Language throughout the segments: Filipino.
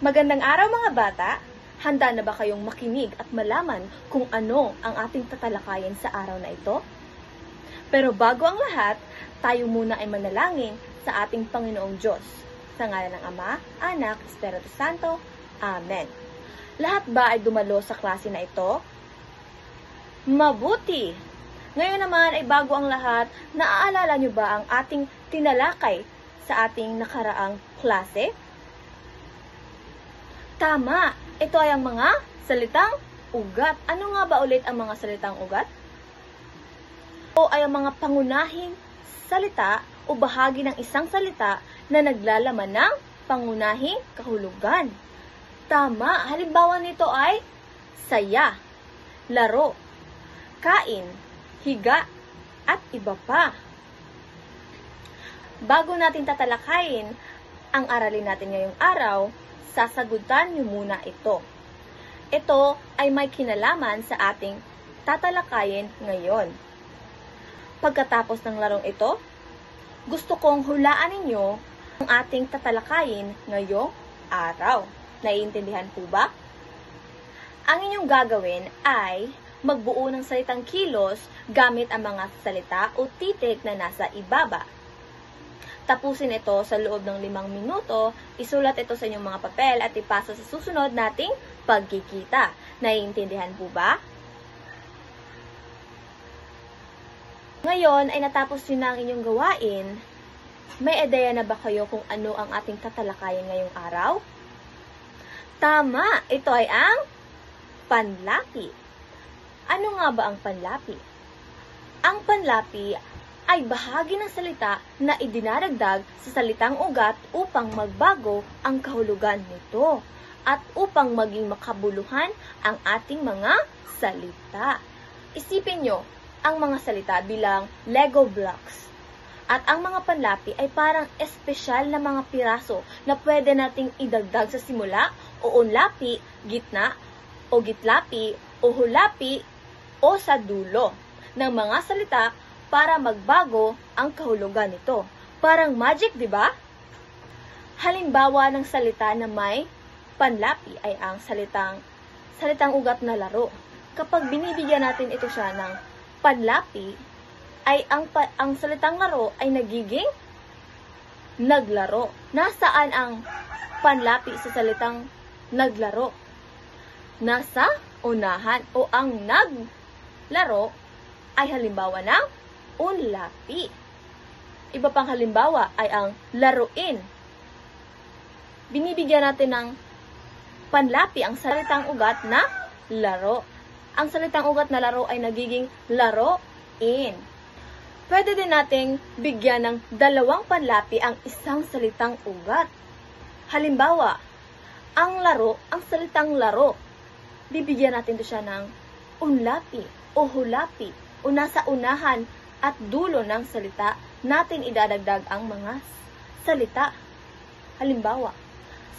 Magandang araw mga bata! Handa na ba kayong makinig at malaman kung ano ang ating tatalakayin sa araw na ito? Pero bago ang lahat, tayo muna ay manalangin sa ating Panginoong Diyos. Sa ngalan ng Ama, Anak, Espiritu Santo. Amen. Lahat ba ay dumalo sa klase na ito? Mabuti! Ngayon naman ay bago ang lahat, naaalala niyo ba ang ating tinalakay sa ating nakaraang klase? Tama! Ito ay ang mga salitang ugat. Ano nga ba ulit ang mga salitang ugat? O ay ang mga pangunahing salita o bahagi ng isang salita na naglalaman ng pangunahing kahulugan. Tama! Halimbawa nito ay saya, laro, kain, higa, at iba pa. Bago natin tatalakayin ang aralin natin ngayong araw, sasagutan niyo muna ito. Ito ay may kinalaman sa ating tatalakayin ngayon. Pagkatapos ng larong ito, gusto kong hulaan ninyo ang ating tatalakayin ngayong araw. Naiintindihan po ba? Ang inyong gagawin ay magbuo ng salitang kilos gamit ang mga salita o titik na nasa ibaba. Tapusin ito sa loob ng 5 minuto, isulat ito sa inyong mga papel at ipasa sa susunod nating pagkikita. Naiintindihan po ba? Ngayon ay natapos nyo na ang inyong gawain. May ideya na ba kayo kung ano ang ating tatalakayin ngayong araw? Tama! Ito ay ang panlapi. Ano nga ba ang panlapi? Ang panlapi ay bahagi ng salita na idinaragdag sa salitang ugat upang magbago ang kahulugan nito at upang maging makabuluhan ang ating mga salita. Isipin nyo ang mga salita bilang Lego blocks. At ang mga panlapi ay parang espesyal na mga piraso na pwede nating idagdag sa simula o unlapi, gitna, o gitlapi, o hulapi, o sa dulo ng mga salita para magbago ang kahulugan nito. Parang magic, di ba? Halimbawa ng salita na may panlapi ay ang salitang ugat na laro. Kapag binibigyan natin ito siya ng panlapi, ay ang salitang laro ay nagiging naglaro. Nasaan ang panlapi sa salitang naglaro? Nasa unahan o ang naglaro ay halimbawa ng unlapi. Iba pang halimbawa ay ang laruin. Binibigyan natin ng panlapi ang salitang ugat na laro. Ang salitang ugat na laro ay nagiging laroin. Pwede din nating bigyan ng 2 panlapi ang isang salitang ugat. Halimbawa, ang salitang laro, bibigyan natin ito siya ng unlapi o hulapi o nasa unahan at dulo ng salita natin idadagdag ang mga salita. Halimbawa,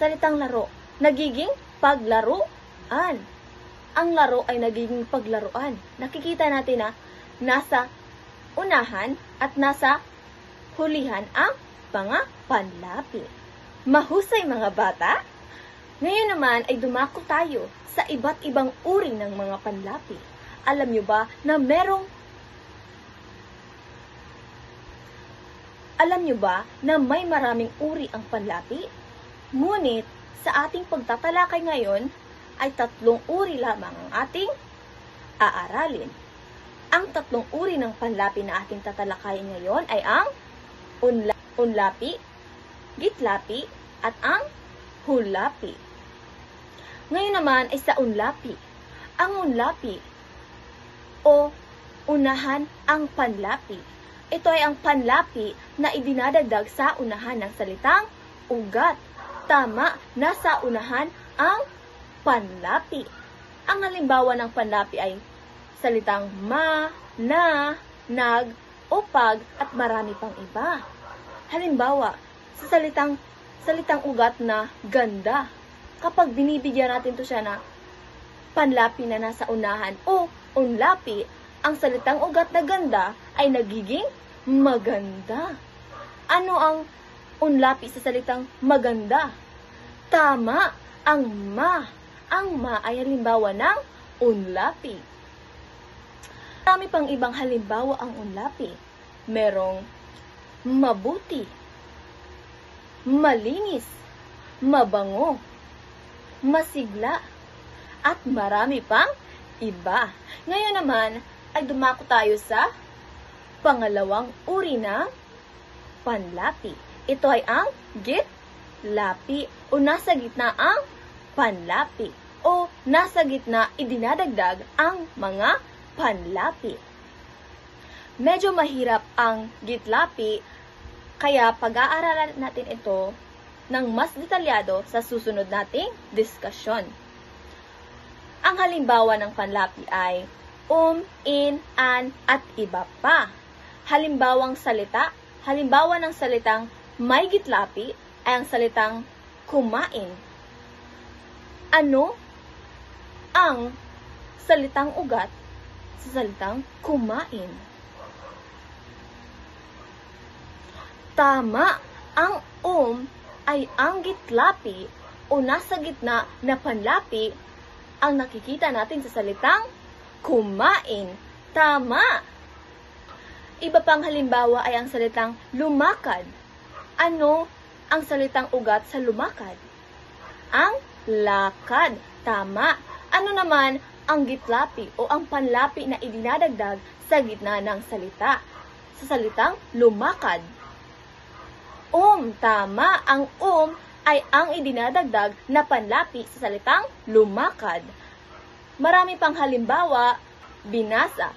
salitang laro, nagiging paglaruan. Ang laro ay nagiging paglaruan. Nakikita natin na nasa unahan at nasa hulihan ang mga panlapi. Mahusay mga bata! Ngayon naman ay dumako tayo sa iba't ibang uri ng mga panlapi. Alam nyo ba na may maraming uri ang panlapi? Ngunit, sa ating pagtatalakay ngayon, ay 3 uri lamang ang ating aaralin. Ang 3 uri ng panlapi na ating tatalakayin ngayon ay ang unlapi, gitlapi, at ang hulapi. Ngayon naman ay sa unlapi. Ang unlapi o unahan ang panlapi. Ito ay ang panlapi na idinadagdag sa unahan ng salitang ugat. Tama, nasa unahan ang panlapi. Ang halimbawa ng panlapi ay salitang ma, na, nag, o pag, at marami pang iba. Halimbawa, sa salitang ugat na ganda. Kapag binibigyan natin ito siya na panlapi na nasa unahan o unlapi, ang salitang ugat na ganda ay nagiging maganda. Ano ang unlapi sa salitang maganda? Tama! Ang ma ay halimbawa ng unlapi. Marami pang ibang halimbawa ang unlapi. Merong mabuti, malinis, mabango, masigla, at marami pang iba. Ngayon naman ay dumako tayo sa pangalawang uri ng panlapi. Ito ay ang gitlapi o nasa gitna ang panlapi o nasa gitna idinadagdag ang mga panlapi. Medyo mahirap ang gitlapi kaya pag-aaralan natin ito ng mas detalyado sa susunod nating diskusyon. Ang halimbawa ng panlapi ay in, an, at iba pa. Halimbawa ng salitang may gitlapi ay ang salitang kumain. Ano ang salitang ugat sa salitang kumain? Tama, ang ay ang gitlapi o nasa gitna na panlapi ang nakikita natin sa salitang kumain. Tama! Iba pang halimbawa ay ang salitang lumakad. Ano ang salitang ugat sa lumakad? Ang lakad. Tama. Ano naman ang gitlapi o ang panlapi na idinadagdag sa gitna ng salita? Sa salitang lumakad. Tama. Ang ay ang idinadagdag na panlapi sa salitang lumakad. Marami pang halimbawa, binasa,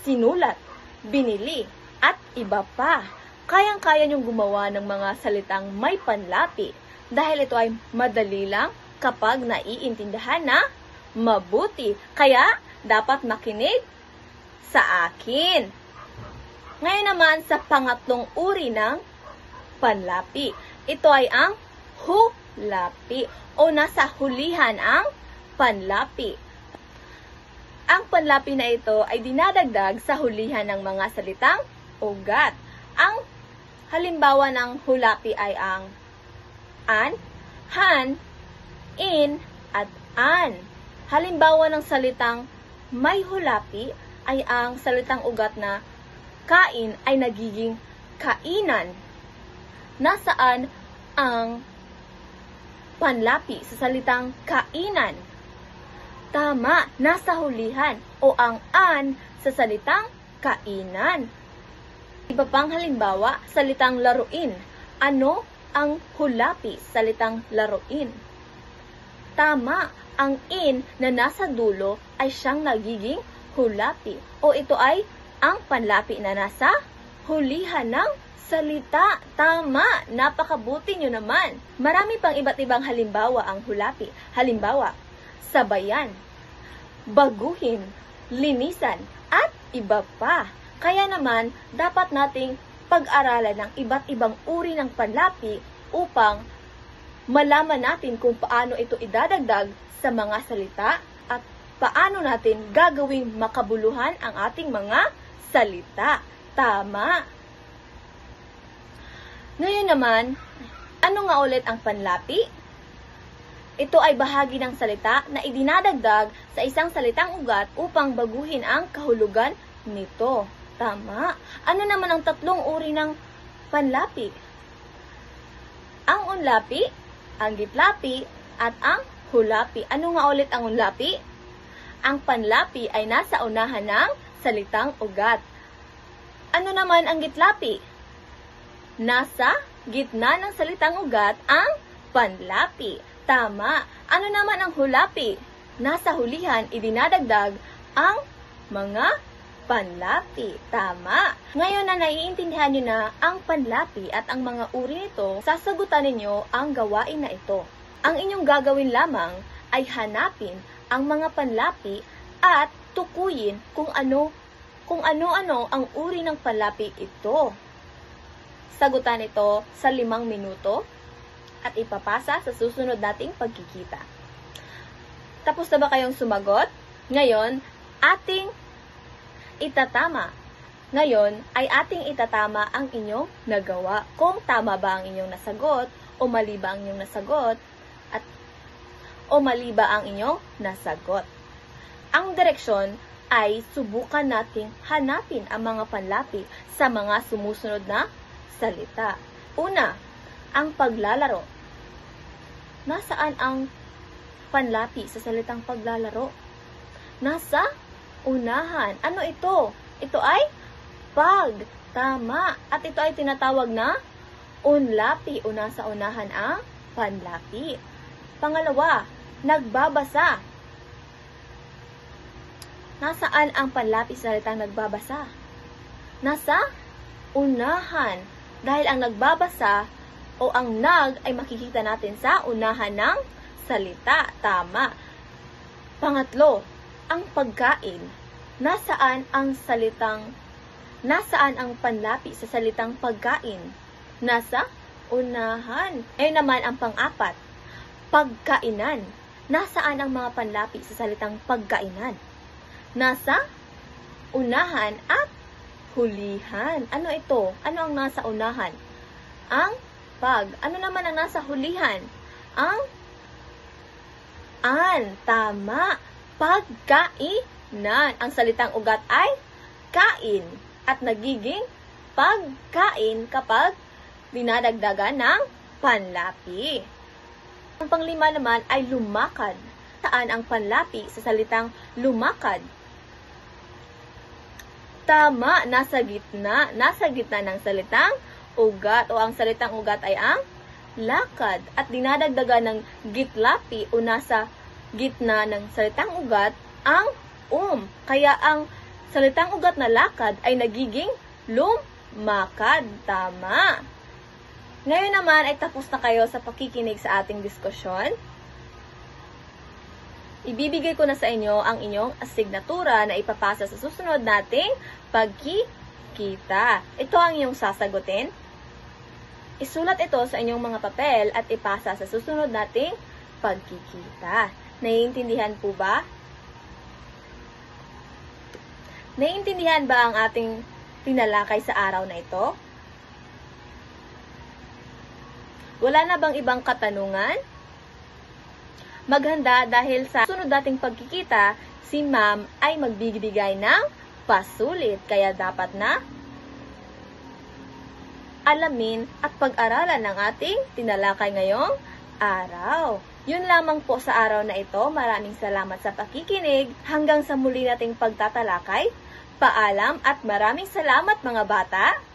sinulat, binili, at iba pa. Kayang-kaya niyong gumawa ng mga salitang may panlapi dahil ito ay madali lang kapag naiintindihan na mabuti. Kaya, dapat makinig sa akin. Ngayon naman sa pangatlong uri ng panlapi. Ito ay ang hulapi o nasa hulihan ang panlapi. Ang panlapi na ito ay dinadagdag sa hulihan ng mga salitang ugat. Ang halimbawa ng hulapi ay ang an, han, in, at an. Halimbawa ng salitang may hulapi ay ang salitang ugat na kain ay nagiging kainan. Nasaan ang panlapi sa salitang kainan? Tama, nasa hulihan o ang an sa salitang kainan. Iba pang halimbawa, salitang laruin. Ano ang hulapi sa salitang laruin? Tama, ang in na nasa dulo ay siyang nagiging hulapi o ito ay ang panlapi na nasa hulihan ng salita. Tama, napakabuti nyo naman. Marami pang iba't ibang halimbawa ang hulapi. Halimbawa, sabayan, baguhin, linisan, at iba pa. Kaya naman, dapat nating pag-aralan ng iba't ibang uri ng panlapi upang malaman natin kung paano ito idadagdag sa mga salita at paano natin gagawing makabuluhan ang ating mga salita. Tama. Ngayon naman, ano nga ulit ang panlapi? Ito ay bahagi ng salita na idinadagdag sa isang salitang ugat upang baguhin ang kahulugan nito. Tama. Ano naman ang tatlong uri ng panlapi? Ang unlapi, ang gitlapi, at ang hulapi. Ano nga ulit ang unlapi? Ang panlapi ay nasa unahan ng salitang ugat. Ano naman ang gitlapi? Nasa gitna ng salitang ugat ang panlapi. Tama. Ano naman ang hulapi? Nasa hulihan, idinadagdag ang mga panlapi. Tama. Ngayon na naiintindihan nyo na ang panlapi at ang mga uri nito, sasagutan ninyo ang gawain na ito. Ang inyong gagawin lamang ay hanapin ang mga panlapi at tukuyin kung ano-ano ang uri ng panlapi ito. Sagutan ito sa 5 minuto at ipapasa sa susunod nating pagkikita. Tapos na ba kayong sumagot? Ngayon, ating itatama. Ngayon ay ating itatama ang inyong nagawa. Kung tama ba ang inyong nasagot o mali ba ang inyong nasagot. At o mali ba ang inyong nasagot? Ang direksyon ay subukan nating hanapin ang mga panlapi sa mga sumusunod na salita. Una, ang paglalaro. Nasaan ang panlapi sa salitang paglalaro? Nasa unahan. Ano ito? Ito ay pag. Tama. At ito ay tinatawag na unlapi o nasa unahan ang panlapi. Pangalawa, nagbabasa. Nasaan ang panlapi sa salitang nagbabasa? Nasa unahan. Dahil ang nagbabasa o ang nag ay makikita natin sa unahan ng salita. Tama. Pangatlo, ang pagkain. Nasaan ang panlapi sa salitang pagkain? Nasa unahan. Ngayon naman ang pang-apat, pagkainan. Nasaan ang mga panlapi sa salitang pagkainan? Nasa unahan at hulihan. Ano ito? Ano ang nasa unahan? Ang pag. Ano naman ang nasa hulihan? Ang an. Tama. Pagkainan. Ang salitang ugat ay kain. At nagiging pagkain kapag dinadagdagan ng panlapi. Ang panglima naman ay lumakad. Saan ang panlapi sa salitang lumakad? Tama, nasa gitna. Nasa gitna ng salitang ugat o ang salitang ugat ay ang lakad. At dinadagdagan ng gitlapi o nasa gitna ng salitang ugat ang Kaya ang salitang ugat na lakad ay nagiging lumakad. Tama. Ngayon naman ay tapos na kayo sa pakikinig sa ating diskusyon. Ibibigay ko na sa inyo ang inyong asignatura na ipapasa sa susunod nating pagkikita. Ito ang inyong sasagutin. Isulat ito sa inyong mga papel at ipasa sa susunod nating pagkikita. Naiintindihan po ba? Naiintindihan ba ang ating tinalakay sa araw na ito? Wala na bang ibang katanungan? Maghanda dahil sa sunod dating pagkikita, si ma'am ay magbibigay ng pasulit. Kaya dapat na alamin at pag-aralan ng ating tinalakay ngayong araw. Yun lamang po sa araw na ito. Maraming salamat sa pakikinig. Hanggang sa muli nating pagtatalakay. Paalam at maraming salamat mga bata!